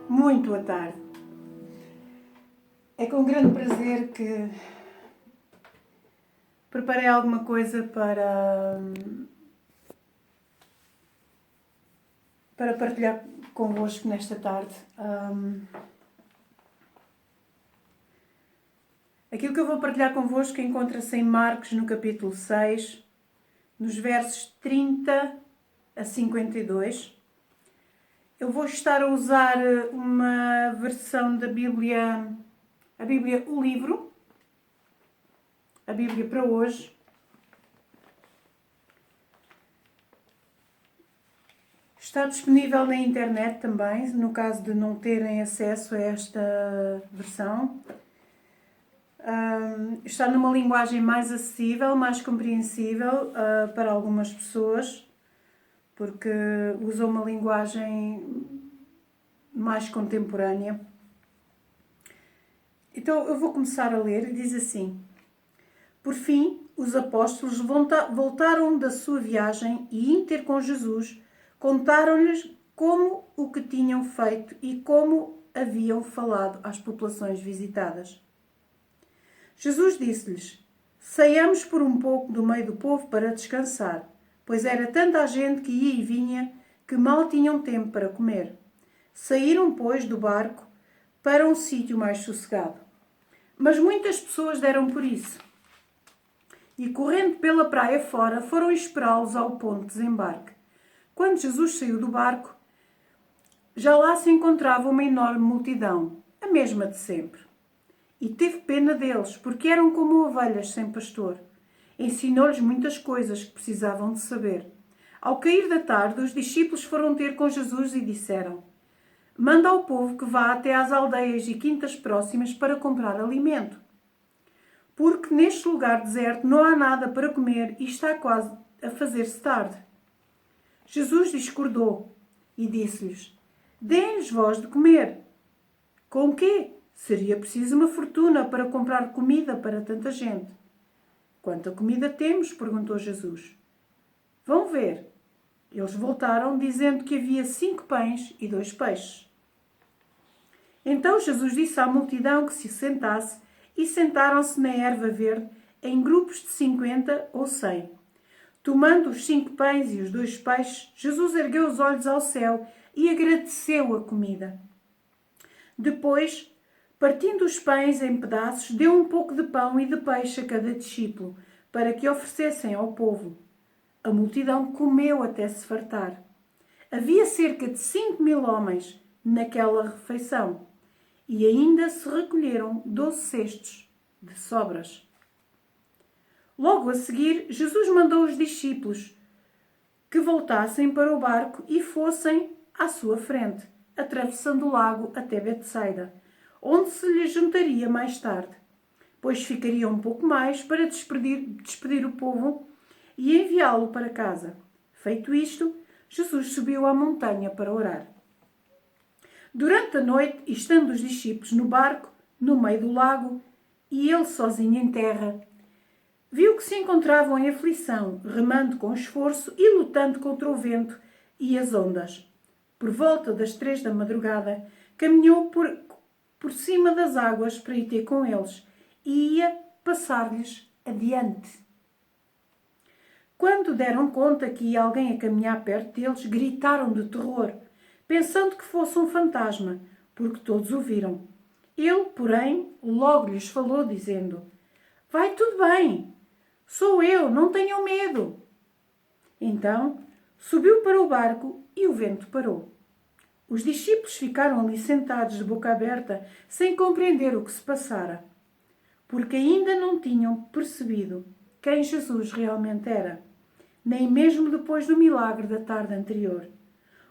Muito boa tarde. É com grande prazer que preparei alguma coisa para partilhar convosco nesta tarde. Aquilo que eu vou partilhar convosco encontra-se em Marcos, no capítulo 6, nos versos 30 a 52. Eu vou estar a usar uma versão da Bíblia, a Bíblia, o livro, a Bíblia para hoje. Está disponível na internet também, no caso de não terem acesso a esta versão. Está numa linguagem mais acessível, mais compreensível para algumas pessoas, porque usa uma linguagem mais contemporânea. Então eu vou começar a ler e diz assim: Por fim, os apóstolos voltaram da sua viagem e, indo ter com Jesus, contaram-lhes como o que tinham feito e como haviam falado às populações visitadas. Jesus disse-lhes: Saiamos por um pouco do meio do povo para descansar, pois era tanta a gente que ia e vinha que mal tinham tempo para comer. Saíram, pois, do barco para um sítio mais sossegado. Mas muitas pessoas deram por isso. E, correndo pela praia fora, foram esperá-los ao ponto de desembarque. Quando Jesus saiu do barco, já lá se encontrava uma enorme multidão, a mesma de sempre. E teve pena deles, porque eram como ovelhas sem pastor. Ensinou-lhes muitas coisas que precisavam de saber. Ao cair da tarde, os discípulos foram ter com Jesus e disseram: Manda ao povo que vá até às aldeias e quintas próximas para comprar alimento. Porque neste lugar deserto não há nada para comer e está quase a fazer-se tarde. Jesus discordou e disse-lhes: Deem-lhes vós de comer. Com quê? Seria preciso uma fortuna para comprar comida para tanta gente. Quanta comida temos? Perguntou Jesus. Vão ver. Eles voltaram dizendo que havia 5 pães e 2 peixes. Então Jesus disse à multidão que se sentasse e sentaram-se na erva verde em grupos de 50 ou 100. Tomando os 5 pães e os 2 peixes, Jesus ergueu os olhos ao céu e agradeceu a comida. Depois, partindo os pães em pedaços, deu um pouco de pão e de peixe a cada discípulo, para que oferecessem ao povo. A multidão comeu até se fartar. Havia cerca de 5.000 homens naquela refeição, e ainda se recolheram 12 cestos de sobras. Logo a seguir, Jesus mandou os discípulos que voltassem para o barco e fossem à sua frente, atravessando o lago até Betsaida, onde se lhes juntaria mais tarde, pois ficaria um pouco mais para despedir o povo e enviá-lo para casa. Feito isto, Jesus subiu à montanha para orar. Durante a noite, estando os discípulos no barco, no meio do lago, e ele sozinho em terra, viu que se encontravam em aflição, remando com esforço e lutando contra o vento e as ondas. Por volta das 3 da madrugada, caminhou por cima das águas para ir ter com eles e ia passar-lhes adiante. Quando deram conta que ia alguém a caminhar perto deles, gritaram de terror, pensando que fosse um fantasma, porque todos o viram. Ele, porém, logo lhes falou, dizendo: Vai tudo bem, sou eu, não tenham medo. Então, subiu para o barco e o vento parou. Os discípulos ficaram ali sentados de boca aberta, sem compreender o que se passara, porque ainda não tinham percebido quem Jesus realmente era, nem mesmo depois do milagre da tarde anterior.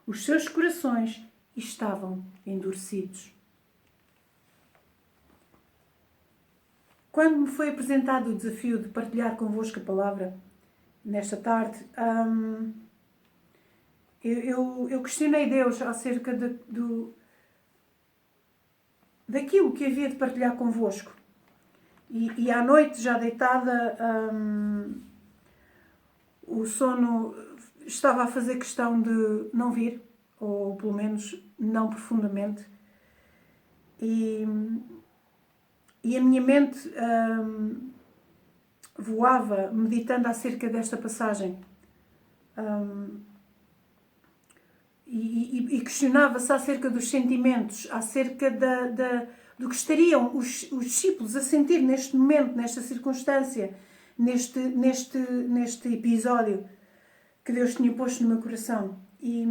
Os seus corações estavam endurecidos. Quando me foi apresentado o desafio de partilhar convosco a palavra nesta tarde, eu questionei Deus acerca daquilo que havia de partilhar convosco. E à noite, já deitada, o sono estava a fazer questão de não vir, ou pelo menos não profundamente. E a minha mente voava meditando acerca desta passagem. E questionava-se acerca dos sentimentos, acerca do que estariam os discípulos a sentir neste momento, nesta circunstância, neste episódio que Deus tinha posto no meu coração. E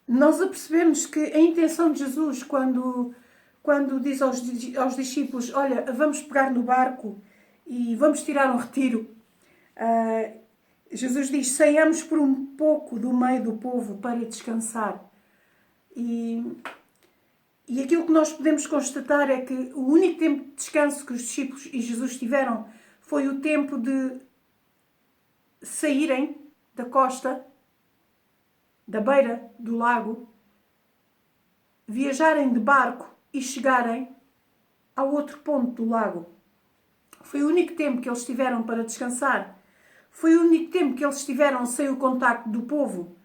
nós apercebemos que a intenção de Jesus, quando diz aos discípulos: Olha, vamos pegar no barco e vamos tirar um retiro, Jesus diz: saiamos por um pouco do meio do povo para descansar. E aquilo que nós podemos constatar é que o único tempo de descanso que os discípulos e Jesus tiveram foi o tempo de saírem da costa, da beira do lago, viajarem de barco e chegarem ao outro ponto do lago. Foi o único tempo que eles tiveram para descansar. Foi o único tempo que eles tiveram sem o contacto do povo.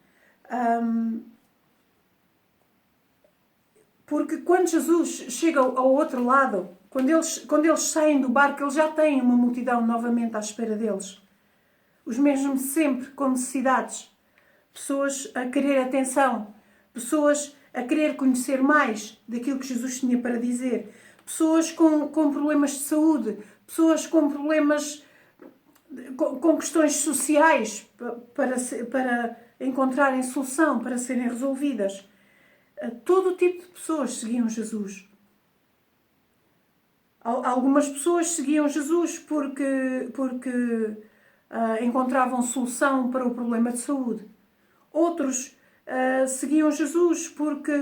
Porque quando Jesus chega ao outro lado, quando eles saem do barco, eles já têm uma multidão novamente à espera deles. Os mesmos sempre com necessidades. Pessoas a querer atenção. Pessoas a querer conhecer mais daquilo que Jesus tinha para dizer. Pessoas com problemas de saúde. Pessoas com problemas, com questões sociais para encontrarem solução, para serem resolvidas. Todo o tipo de pessoas seguiam Jesus. Algumas pessoas seguiam Jesus porque encontravam solução para o problema de saúde. Outros seguiam Jesus porque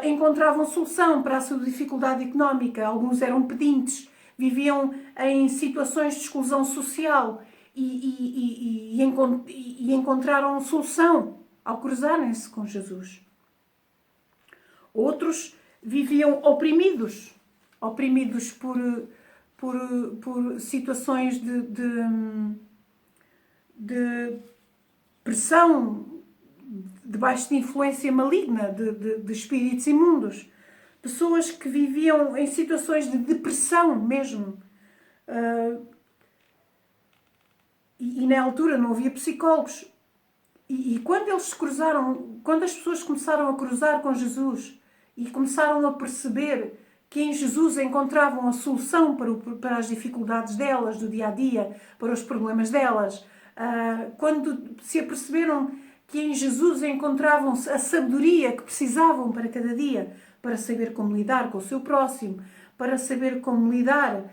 encontravam solução para a sua dificuldade económica. Alguns eram pedintes, viviam em situações de exclusão social e encontraram solução ao cruzarem-se com Jesus. Outros viviam oprimidos por situações de pressão, debaixo de influência maligna de espíritos imundos. Pessoas que viviam em situações de depressão mesmo. E na altura não havia psicólogos. E quando eles se cruzaram, quando as pessoas começaram a cruzar com Jesus e começaram a perceber que em Jesus encontravam a solução para as dificuldades delas, do dia a dia, para os problemas delas, quando se aperceberam que em Jesus encontravam a sabedoria que precisavam para cada dia, para saber como lidar com o seu próximo, para saber como lidar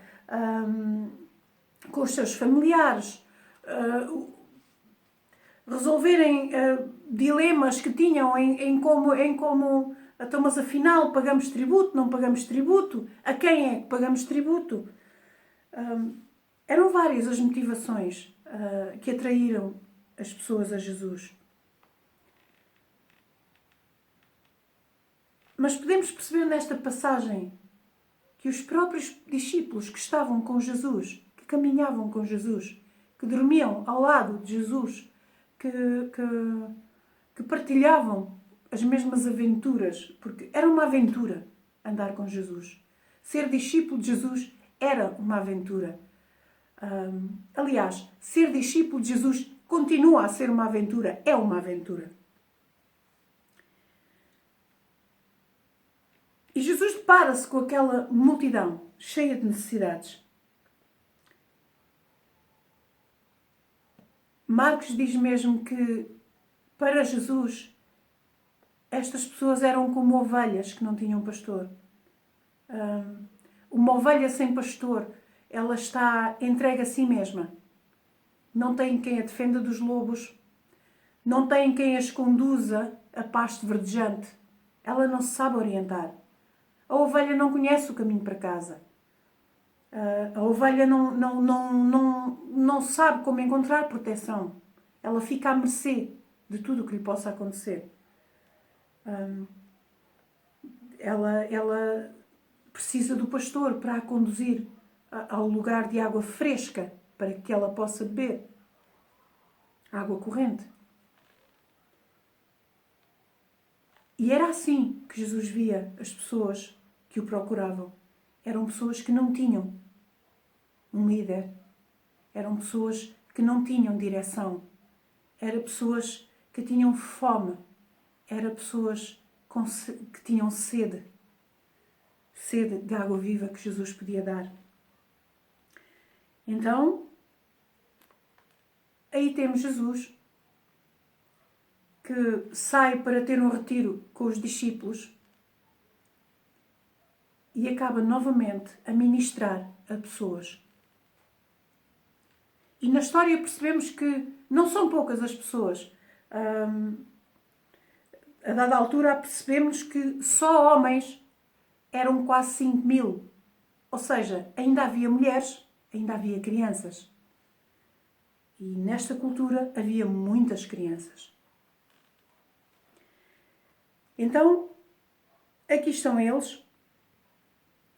com os seus familiares, resolverem dilemas que tinham em como então, mas afinal pagamos tributo, não pagamos tributo, a quem é que pagamos tributo? Eram várias as motivações que atraíram as pessoas a Jesus. Mas podemos perceber nesta passagem que os próprios discípulos que estavam com Jesus, que caminhavam com Jesus, que dormiam ao lado de Jesus, que partilhavam as mesmas aventuras, porque era uma aventura andar com Jesus. Ser discípulo de Jesus era uma aventura. Aliás, ser discípulo de Jesus continua a ser uma aventura, é uma aventura. E Jesus depara-se com aquela multidão cheia de necessidades. Marcos diz mesmo que, para Jesus, estas pessoas eram como ovelhas que não tinham pastor. Uma ovelha sem pastor, ela está entregue a si mesma. Não tem quem a defenda dos lobos, não tem quem as conduza a pasto verdejante. Ela não se sabe orientar. A ovelha não conhece o caminho para casa. A ovelha não sabe como encontrar proteção. Ela fica à mercê de tudo o que lhe possa acontecer. Ela precisa do pastor para a conduzir ao lugar de água fresca para que ela possa beber. Água corrente. E era assim que Jesus via as pessoas que o procuravam. Eram pessoas que não tinham um líder. Eram pessoas que não tinham direção. Eram pessoas que tinham fome. Eram pessoas que tinham sede. Sede de água viva que Jesus podia dar. Então, aí temos Jesus, que sai para ter um retiro com os discípulos e acaba novamente a ministrar a pessoas. E na história percebemos que não são poucas as pessoas. A dada altura percebemos que só homens eram quase 5.000. Ou seja, ainda havia mulheres, ainda havia crianças. E nesta cultura havia muitas crianças. Então, aqui estão eles.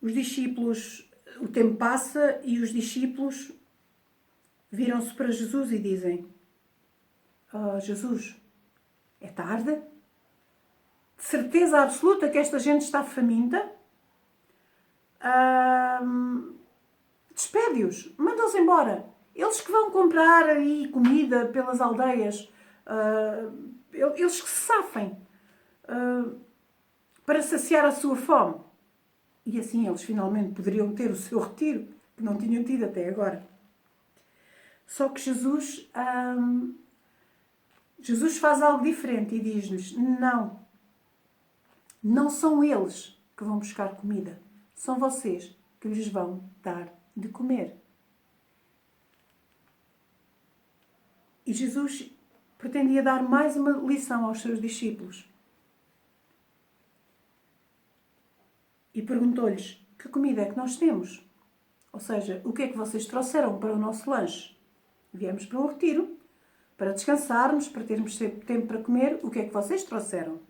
Os discípulos, o tempo passa e os discípulos viram-se para Jesus e dizem: Jesus, é tarde? De certeza absoluta que esta gente está faminta? Despede-os, manda-os embora. Eles que vão comprar aí comida pelas aldeias, eles que se safem para saciar a sua fome. E assim eles finalmente poderiam ter o seu retiro, que não tinham tido até agora. Só que Jesus faz algo diferente e diz-lhes: não são eles que vão buscar comida, são vocês que lhes vão dar de comer. E Jesus pretendia dar mais uma lição aos seus discípulos. E perguntou-lhes: que comida é que nós temos? Ou seja, o que é que vocês trouxeram para o nosso lanche? Viemos para um retiro, para descansarmos, para termos tempo para comer. O que é que vocês trouxeram?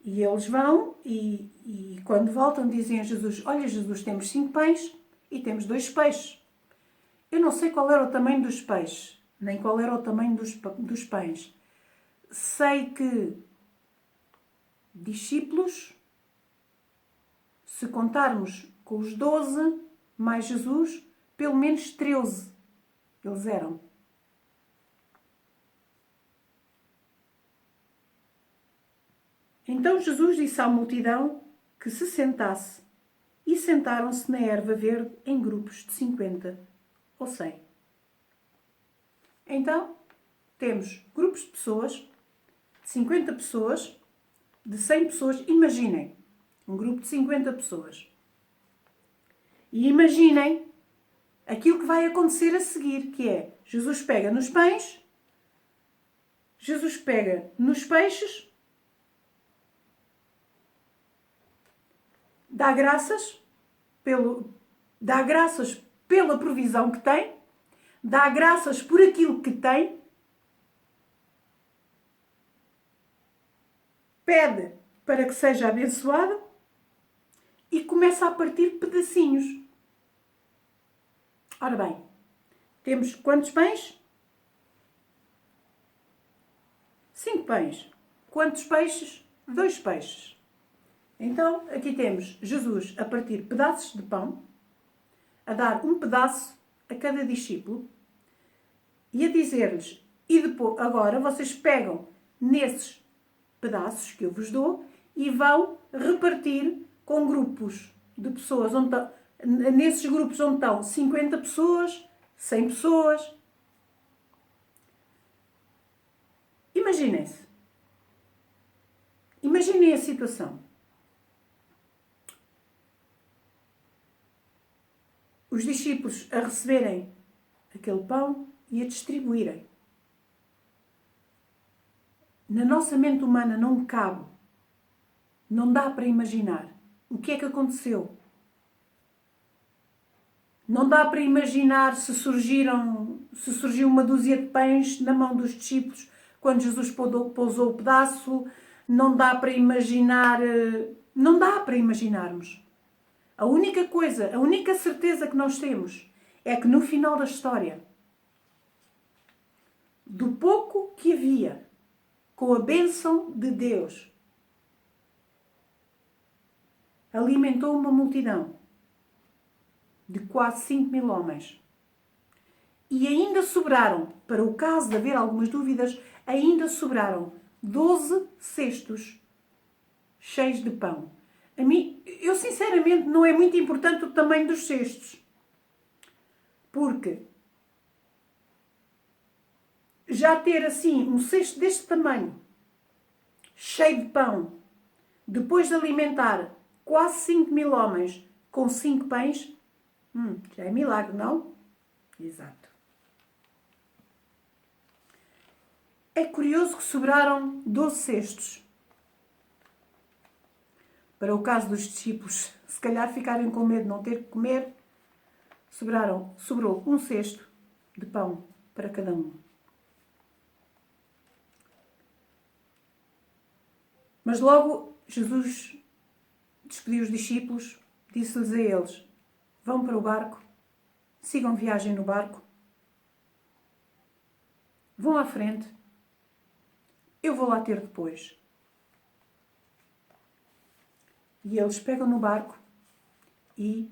E eles vão e quando voltam dizem a Jesus: olha Jesus, temos 5 pães e temos 2 peixes. Eu não sei qual era o tamanho dos peixes, nem qual era o tamanho dos pães. Sei que discípulos, se contarmos com os 12 mais Jesus, pelo menos 13 eles eram. Então Jesus disse à multidão que se sentasse, e sentaram-se na erva verde em grupos de 50 ou 100. Então, temos grupos de pessoas, de 50 pessoas, de 100 pessoas. Imaginem, um grupo de 50 pessoas. E imaginem aquilo que vai acontecer a seguir, que é, Jesus pega nos pães, Jesus pega nos peixes, dá graças pela provisão que tem, dá graças por aquilo que tem, pede para que seja abençoado e começa a partir pedacinhos. Ora bem, temos quantos pães? 5 pães. Quantos peixes? 2 peixes. Então, aqui temos Jesus a partir pedaços de pão, a dar um pedaço a cada discípulo e a dizer-lhes, e depois, agora vocês pegam nesses pedaços que eu vos dou e vão repartir com grupos de pessoas, nesses grupos onde estão 50 pessoas, 100 pessoas. Imaginem-se. Imaginem a situação. Os discípulos a receberem aquele pão e a distribuírem. Na nossa mente humana não cabe, não dá para imaginar o que é que aconteceu. Não dá para imaginar se surgiu uma dúzia de pães na mão dos discípulos quando Jesus pousou o pedaço. Não dá para imaginar, não dá para imaginarmos. A única certeza que nós temos é que no final da história, do pouco que havia, com a bênção de Deus, alimentou uma multidão de quase 5.000 homens. E ainda sobraram, para o caso de haver algumas dúvidas, ainda sobraram 12 cestos cheios de pão. A mim, eu sinceramente, não é muito importante o tamanho dos cestos. Porque já ter assim um cesto deste tamanho, cheio de pão, depois de alimentar quase 5.000 homens com 5 pães, já é milagre, não? Exato. É curioso que sobraram 12 cestos. Para o caso dos discípulos, se calhar ficarem com medo de não ter que comer, sobrou um cesto de pão para cada um. Mas logo Jesus despediu os discípulos, disse-lhes a eles, vão para o barco, sigam viagem no barco, vão à frente, eu vou lá ter depois. E eles pegam no barco e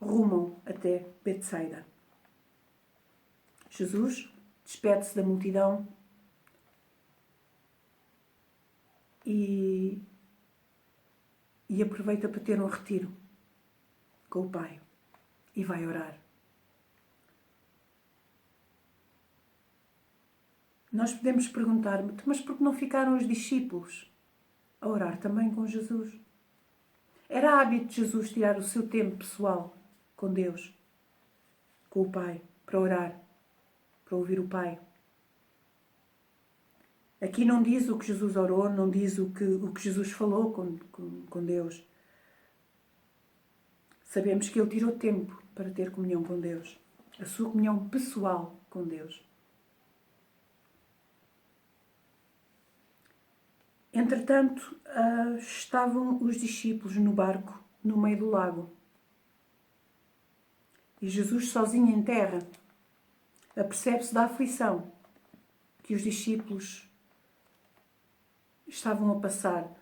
rumam até Betsaida. Jesus despede-se da multidão e aproveita para ter um retiro com o Pai e vai orar. Nós podemos perguntar, mas por que não ficaram os discípulos a orar também com Jesus? Era hábito de Jesus tirar o seu tempo pessoal com Deus, com o Pai, para orar, para ouvir o Pai. Aqui não diz o que Jesus orou, não diz o que Jesus falou com Deus. Sabemos que ele tirou tempo para ter comunhão com Deus, a sua comunhão pessoal com Deus. Entretanto, estavam os discípulos no barco, no meio do lago. E Jesus, sozinho em terra, apercebe-se da aflição que os discípulos estavam a passar.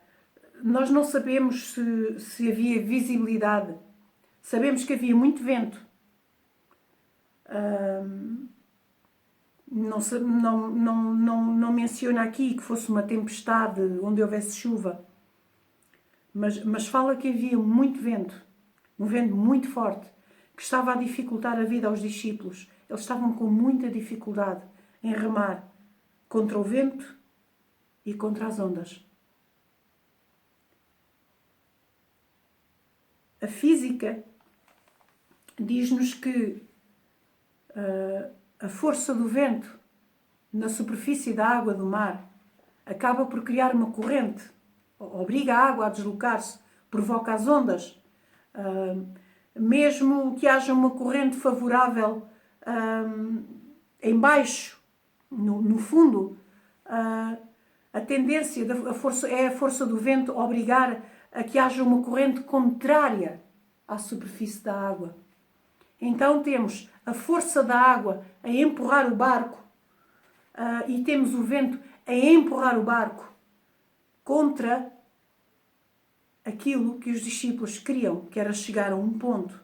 Nós não sabemos se havia visibilidade. Sabemos que havia muito vento. Não menciona aqui que fosse uma tempestade onde houvesse chuva. Mas fala que havia muito vento. Um vento muito forte, que estava a dificultar a vida aos discípulos. Eles estavam com muita dificuldade em remar contra o vento e contra as ondas. A física diz-nos que a força do vento na superfície da água do mar acaba por criar uma corrente, obriga a água a deslocar-se, provoca as ondas. Mesmo que haja uma corrente favorável em baixo, no fundo, a tendência, é a força do vento obrigar a que haja uma corrente contrária à superfície da água. Então temos a força da água a empurrar o barco e temos o vento a empurrar o barco contra aquilo que os discípulos queriam, que era chegar a um ponto.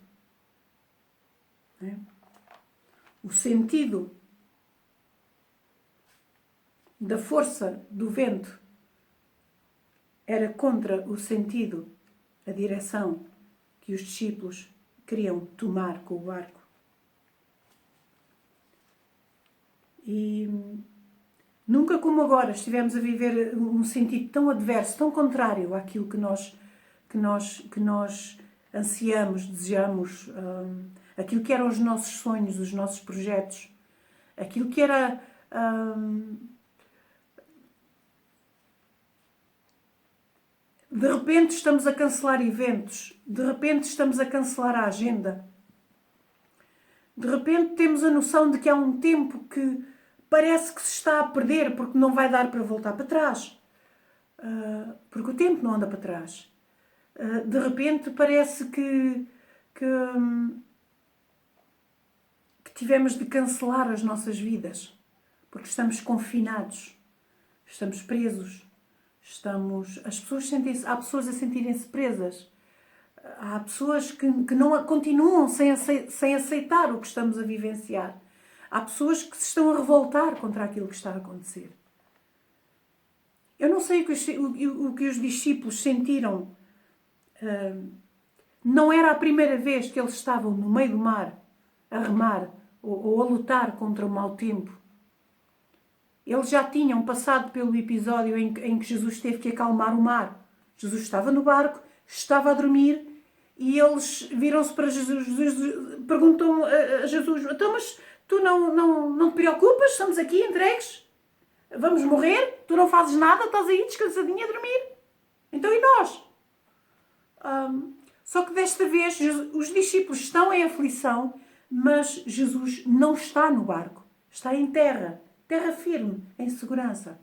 O sentido da força do vento era contra o sentido, a direção que os discípulos queriam tomar com o barco. E nunca como agora estivemos a viver um sentido tão adverso, tão contrário àquilo que nós ansiamos, desejamos, aquilo que eram os nossos sonhos, os nossos projetos, aquilo que era de repente estamos a cancelar eventos, de repente estamos a cancelar a agenda, de repente temos a noção de que há um tempo que parece que se está a perder porque não vai dar para voltar para trás, porque o tempo não anda para trás. De repente parece que tivemos de cancelar as nossas vidas, porque estamos confinados, estamos presos. Há pessoas a sentirem-se presas. Há pessoas que não continuam sem aceitar o que estamos a vivenciar. Há pessoas que se estão a revoltar contra aquilo que está a acontecer. Eu não sei o que os discípulos sentiram. Não era a primeira vez que eles estavam no meio do mar, a remar ou a lutar contra o mau tempo. Eles já tinham passado pelo episódio em que Jesus teve que acalmar o mar. Jesus estava no barco, estava a dormir e eles viram-se para Jesus, perguntam a Jesus: então, mas tu não te preocupas? Estamos aqui entregues? Vamos morrer? Tu não fazes nada? Estás aí descansadinha a dormir? Então e nós? Só que desta vez os discípulos estão em aflição, mas Jesus não está no barco. Está em terra firme, em segurança.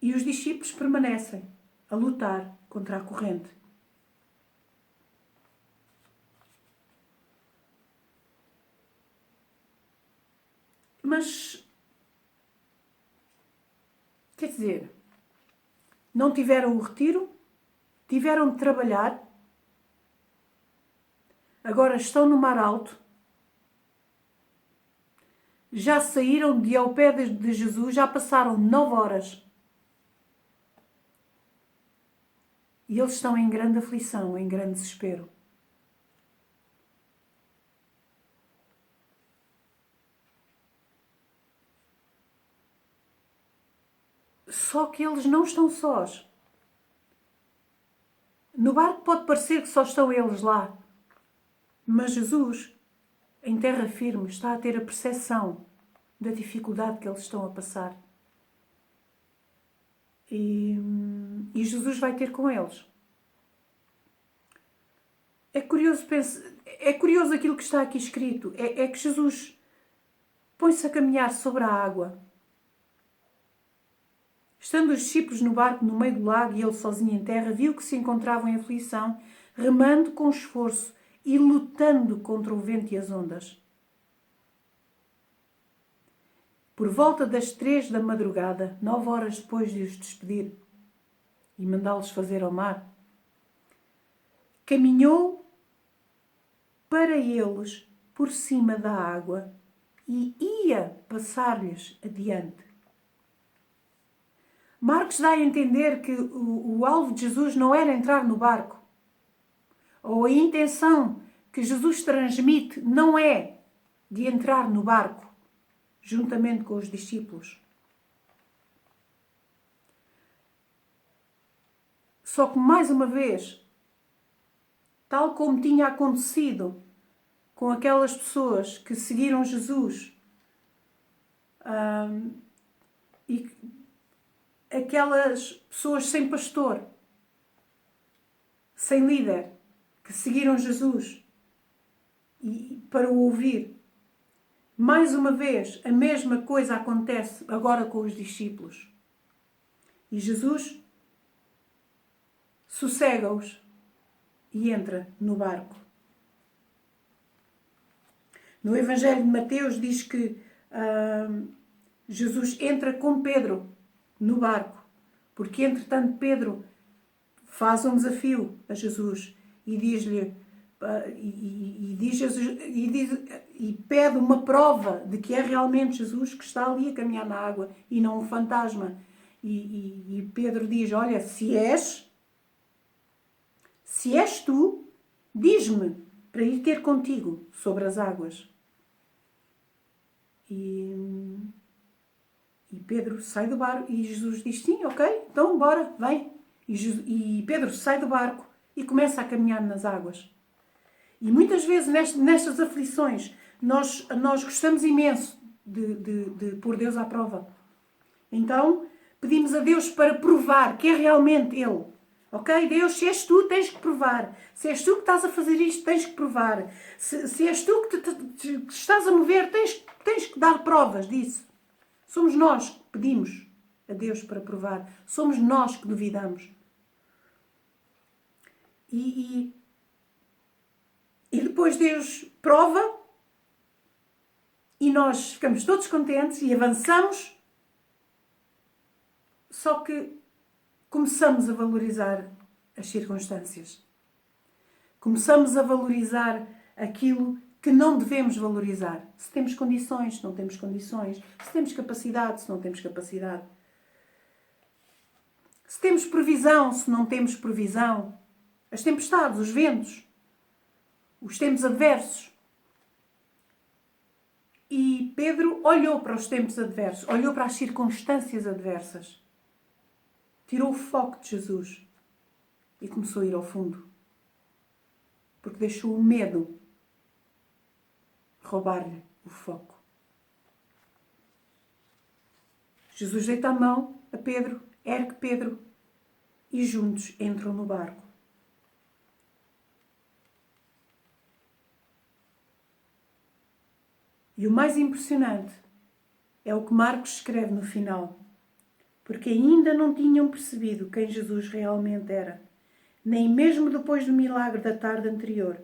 E os discípulos permanecem a lutar contra a corrente. Mas, quer dizer, não tiveram o retiro, tiveram de trabalhar, agora estão no mar alto, já saíram de ao pé de Jesus, já passaram 9 horas. E eles estão em grande aflição, em grande desespero. Só que eles não estão sós. No barco pode parecer que só estão eles lá, mas Jesus, em terra firme, está a ter a percepção da dificuldade que eles estão a passar. E Jesus vai ter com eles. É curioso aquilo que está aqui escrito. É que Jesus põe-se a caminhar sobre a água. Estando os discípulos no barco no meio do lago e ele sozinho em terra, viu que se encontravam em aflição, remando com esforço e lutando contra o vento e as ondas. Por volta das 3 da madrugada, 9 horas depois de os despedir e mandá-los fazer ao mar, caminhou para eles por cima da água e ia passar-lhes adiante. Marcos dá a entender que o alvo de Jesus não era entrar no barco, ou a intenção que Jesus transmite não é de entrar no barco, juntamente com os discípulos. Só que, mais uma vez, tal como tinha acontecido com aquelas pessoas que seguiram Jesus, e aquelas pessoas sem pastor, sem líder, que seguiram Jesus e para o ouvir. Mais uma vez, a mesma coisa acontece agora com os discípulos. E Jesus sossega-os e entra no barco. No Evangelho de Mateus diz que Jesus entra com Pedro no barco, porque entretanto Pedro faz um desafio a Jesus e diz-lhe e pede uma prova de que é realmente Jesus que está ali a caminhar na água e não um fantasma. E Pedro diz: olha, se és tu, diz-me para ir ter contigo sobre as águas. E Pedro sai do barco e Jesus diz: sim, ok, então bora, vem. E Pedro sai do barco e começa a caminhar nas águas. E muitas vezes nestas aflições nós gostamos imenso de pôr Deus à prova. Então pedimos a Deus para provar que é realmente Ele. Ok, Deus, se és tu, tens que provar. Se és tu que estás a fazer isto, tens que provar. Se és tu que te estás a mover, tens que dar provas disso. Somos nós que pedimos a Deus para provar. Somos nós que duvidamos. E depois Deus prova e nós ficamos todos contentes e avançamos. Só que começamos a valorizar as circunstâncias. Começamos a valorizar aquilo que não devemos valorizar. Se temos condições, se não temos condições. Se temos capacidade, se não temos capacidade. Se temos provisão, se não temos provisão. As tempestades, os ventos, os tempos adversos. E Pedro olhou para os tempos adversos, olhou para as circunstâncias adversas. Tirou o foco de Jesus e começou a ir ao fundo. Porque deixou o medo roubar-lhe o foco. Jesus deita a mão a Pedro, ergue Pedro e juntos entram no barco. E o mais impressionante é o que Marcos escreve no final. Porque ainda não tinham percebido quem Jesus realmente era, nem mesmo depois do milagre da tarde anterior.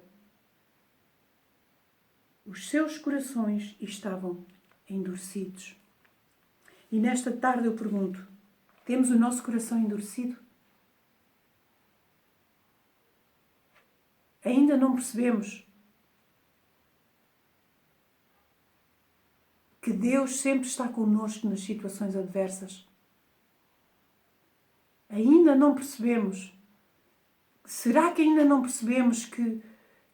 Os seus corações estavam endurecidos. E nesta tarde eu pergunto, temos o nosso coração endurecido? Ainda não percebemos que Deus sempre está connosco nas situações adversas? Ainda não percebemos? Será que ainda não percebemos que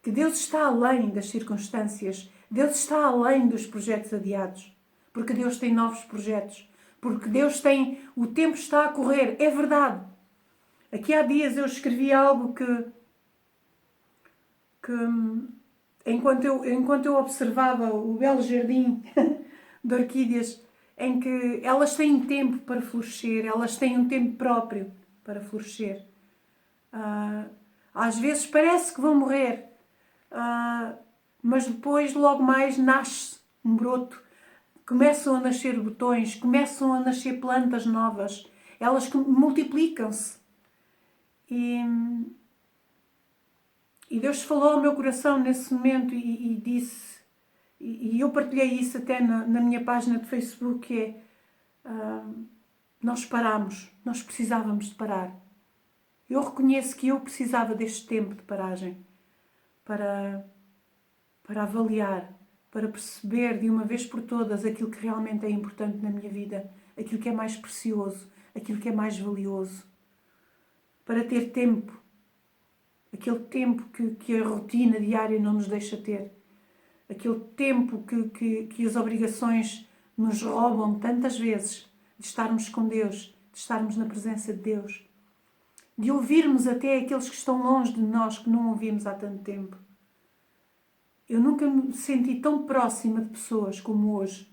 Deus está além das circunstâncias? Deus está além dos projetos adiados? Porque Deus tem novos projetos. Porque Deus tem... O tempo está a correr. É verdade. Aqui há dias eu escrevi algo que enquanto eu observava o belo jardim de orquídeas, em que elas têm tempo para florescer, elas têm um tempo próprio para florescer. Às vezes parece que vão morrer, mas depois logo mais nasce um broto, começam a nascer botões, começam a nascer plantas novas, elas multiplicam-se. E Deus falou ao meu coração nesse momento e disse, e eu partilhei isso até na minha página de Facebook, que é, nós paramos, nós precisávamos de parar. Eu reconheço que eu precisava deste tempo de paragem para avaliar, para perceber de uma vez por todas aquilo que realmente é importante na minha vida, aquilo que é mais precioso, aquilo que é mais valioso. Para ter tempo, aquele tempo que a rotina diária não nos deixa ter, aquele tempo que as obrigações nos roubam tantas vezes de estarmos com Deus, de estarmos na presença de Deus, de ouvirmos até aqueles que estão longe de nós, que não ouvimos há tanto tempo. Eu nunca me senti tão próxima de pessoas como hoje,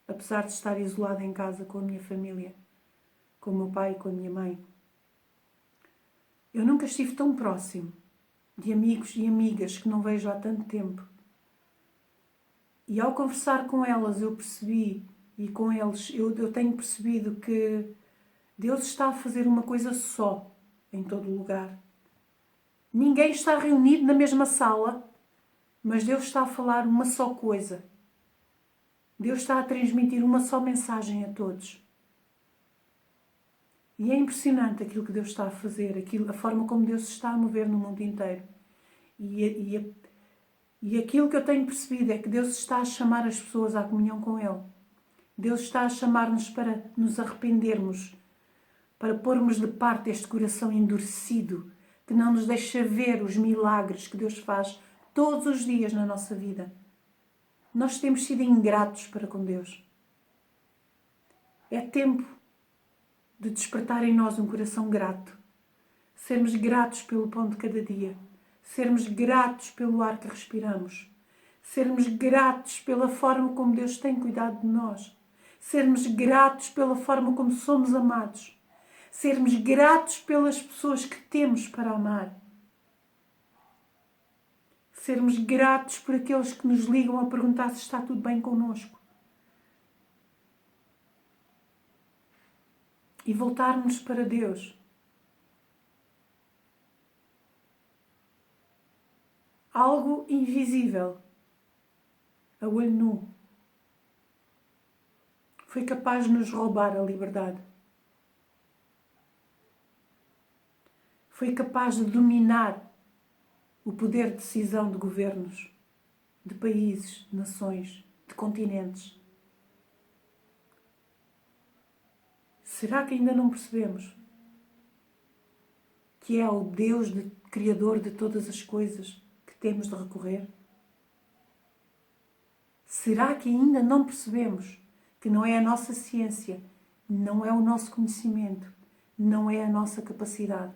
apesar de estar isolada em casa com a minha família, com o meu pai e com a minha mãe. Eu nunca estive tão próximo de amigos e amigas que não vejo há tanto tempo. E ao conversar com elas eu percebi, e com eles eu tenho percebido que Deus está a fazer uma coisa só em todo lugar. Ninguém está reunido na mesma sala, mas Deus está a falar uma só coisa. Deus está a transmitir uma só mensagem a todos. E é impressionante aquilo que Deus está a fazer, a forma como Deus se está a mover no mundo inteiro. E aquilo que eu tenho percebido é que Deus está a chamar as pessoas à comunhão com Ele. Deus está a chamar-nos para nos arrependermos, para pormos de parte este coração endurecido, que não nos deixa ver os milagres que Deus faz todos os dias na nossa vida. Nós temos sido ingratos para com Deus. É tempo de despertar em nós um coração grato. Sermos gratos pelo pão de cada dia. Sermos gratos pelo ar que respiramos. Sermos gratos pela forma como Deus tem cuidado de nós. Sermos gratos pela forma como somos amados. Sermos gratos pelas pessoas que temos para amar. Sermos gratos por aqueles que nos ligam a perguntar se está tudo bem connosco. E voltarmos para Deus. Algo invisível, a olho nu, foi capaz de nos roubar a liberdade. Foi capaz de dominar o poder de decisão de governos, de países, de nações, de continentes. Será que ainda não percebemos que é ao Deus Criador de todas as coisas que temos de recorrer? Será que ainda não percebemos que não é a nossa ciência, não é o nosso conhecimento, não é a nossa capacidade,